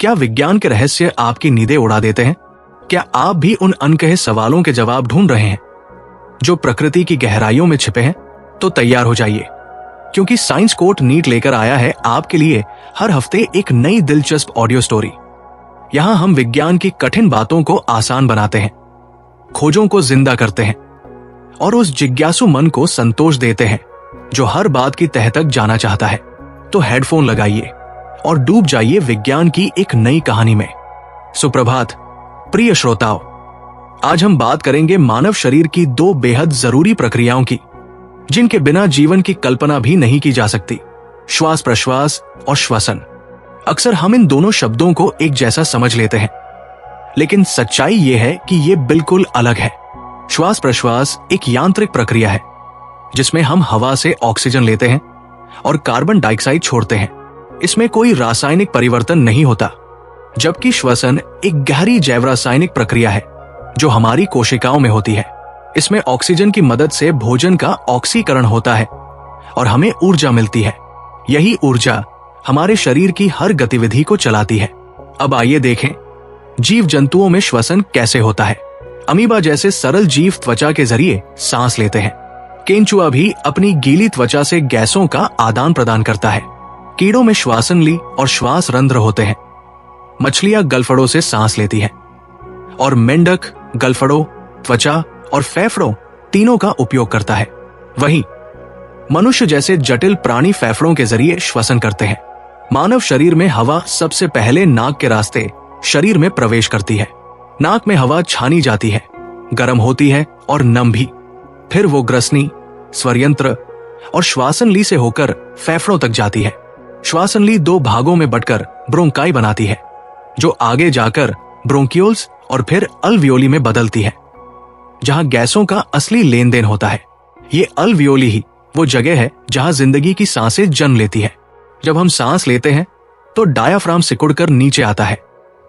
क्या विज्ञान के रहस्य आपकी नींदें उड़ा देते हैं? क्या आप भी उन अनकहे सवालों के जवाब ढूंढ रहे हैं जो प्रकृति की गहराइयों में छिपे हैं? तो तैयार हो जाइए, क्योंकि साइंस कोट नीट लेकर आया है आपके लिए हर हफ्ते एक नई दिलचस्प ऑडियो स्टोरी। यहां हम विज्ञान की कठिन बातों को आसान बनाते हैं, खोजों को जिंदा करते हैं और उस जिज्ञासु मन को संतोष देते हैं जो हर बात की तह तक जाना चाहता है। तो हेडफोन लगाइए और डूब जाइए विज्ञान की एक नई कहानी में। सुप्रभात प्रिय श्रोताओं, आज हम बात करेंगे मानव शरीर की दो बेहद जरूरी प्रक्रियाओं की, जिनके बिना जीवन की कल्पना भी नहीं की जा सकती, श्वास प्रश्वास और श्वसन। अक्सर हम इन दोनों शब्दों को एक जैसा समझ लेते हैं, लेकिन सच्चाई यह है कि ये बिल्कुल अलग है। श्वास प्रश्वास एक यांत्रिक प्रक्रिया है जिसमें हम हवा से ऑक्सीजन लेते हैं और कार्बन डाइऑक्साइड छोड़ते हैं। इसमें कोई रासायनिक परिवर्तन नहीं होता, जबकि श्वसन एक गहरी जैव रासायनिक प्रक्रिया है जो हमारी कोशिकाओं में होती है। इसमें ऑक्सीजन की मदद से भोजन का ऑक्सीकरण होता है और हमें ऊर्जा मिलती है। यही ऊर्जा हमारे शरीर की हर गतिविधि को चलाती है। अब आइए देखें जीव जंतुओं में श्वसन कैसे होता है। अमीबा जैसे सरल जीव त्वचा के जरिए सांस लेते हैं। केंचुआ भी अपनी गीली त्वचा से गैसों का आदान प्रदान करता है। कीड़ों में श्वासनली और श्वास रंध्र होते हैं। मछलियां गलफड़ों से सांस लेती हैं और मेंढक गलफड़ों, त्वचा और फेफड़ों तीनों का उपयोग करता है। वहीं मनुष्य जैसे जटिल प्राणी फेफड़ों के जरिए श्वसन करते हैं। मानव शरीर में हवा सबसे पहले नाक के रास्ते शरीर में प्रवेश करती है। नाक में हवा छानी जाती है, गर्म होती है और नम भी। फिर वो ग्रसनी, स्वरयंत्र और श्वासनली से होकर फेफड़ों तक जाती है। श्वासनली दो भागों में बंटकर ब्रोंकाई बनाती है, जो आगे जाकर ब्रोंकियोल्स और फिर अल्वियोली में बदलती है, जहां गैसों का असली लेन देन होता है। ये अल्वियोली ही वो जगह है जहां जिंदगी की सांसें जन्म लेती है। जब हम सांस लेते हैं तो डायाफ्राम सिकुड़कर नीचे आता है,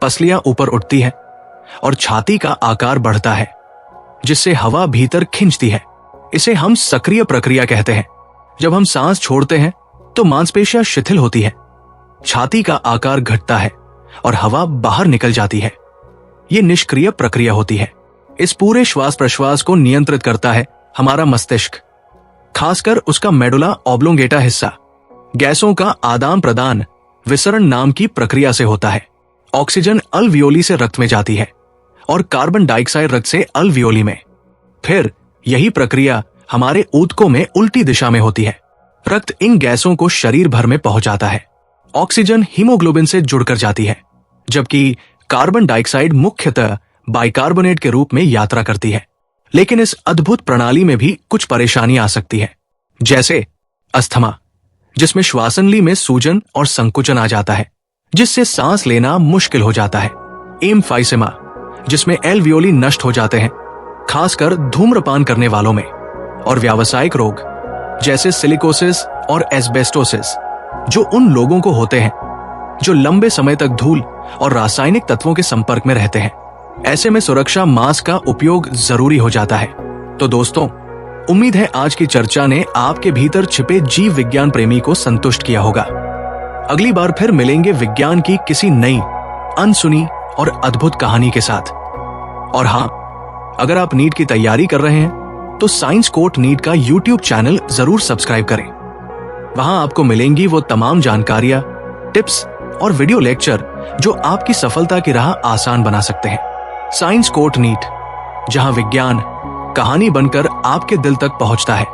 पसलियां ऊपर उठती है और छाती का आकार बढ़ता है, जिससे हवा भीतर खिंचती है। इसे हम सक्रिय प्रक्रिया कहते हैं। जब हम सांस छोड़ते हैं तो मांसपेशियां शिथिल होती है, छाती का आकार घटता है और हवा बाहर निकल जाती है। ये निष्क्रिय प्रक्रिया होती है। इस पूरे श्वास प्रश्वास को नियंत्रित करता है हमारा मस्तिष्क, खासकर उसका मेडुला ऑब्लोंगेटा हिस्सा। गैसों का आदान प्रदान विसरण नाम की प्रक्रिया से होता है। ऑक्सीजन अल्वियोली से रक्त में जाती है और कार्बन डाइऑक्साइड रक्त से अल्वियोली में। फिर यही प्रक्रिया हमारे ऊतकों में उल्टी दिशा में होती है। रक्त इन गैसों को शरीर भर में पहुंचाता है। ऑक्सीजन हीमोग्लोबिन से जुड़कर जाती है, जबकि कार्बन डाइऑक्साइड मुख्यतः बाइकार्बोनेट के रूप में यात्रा करती है। लेकिन इस अद्भुत प्रणाली में भी कुछ परेशानियां आ सकती है, जैसे अस्थमा, जिसमें श्वासनली में सूजन और संकुचन आ जाता है, जिससे सांस लेना मुश्किल हो जाता है। एम्फाइसेमा, जिसमें एल्वियोली नष्ट हो जाते हैं, खासकर धूम्रपान करने वालों में। और व्यावसायिक रोग जैसे सिलिकोसिस और एस्बेस्टोसिस, जो उन लोगों को होते हैं जो लंबे समय तक धूल और रासायनिक तत्वों के संपर्क में रहते हैं। ऐसे में सुरक्षा मास्क का उपयोग जरूरी हो जाता है। तो दोस्तों, उम्मीद है आज की चर्चा ने आपके भीतर छिपे जीव विज्ञान प्रेमी को संतुष्ट किया होगा। अगली बार फिर मिलेंगे विज्ञान की किसी नई, अनसुनी और अद्भुत कहानी के साथ। और हाँ, अगर आप नीट की तैयारी कर रहे हैं तो साइंस कोट नीट का यूट्यूब चैनल जरूर सब्सक्राइब करें। वहां आपको मिलेंगी वो तमाम जानकारियां, टिप्स और वीडियो लेक्चर जो आपकी सफलता की राह आसान बना सकते हैं। साइंस कोट नीट, जहां विज्ञान कहानी बनकर आपके दिल तक पहुंचता है।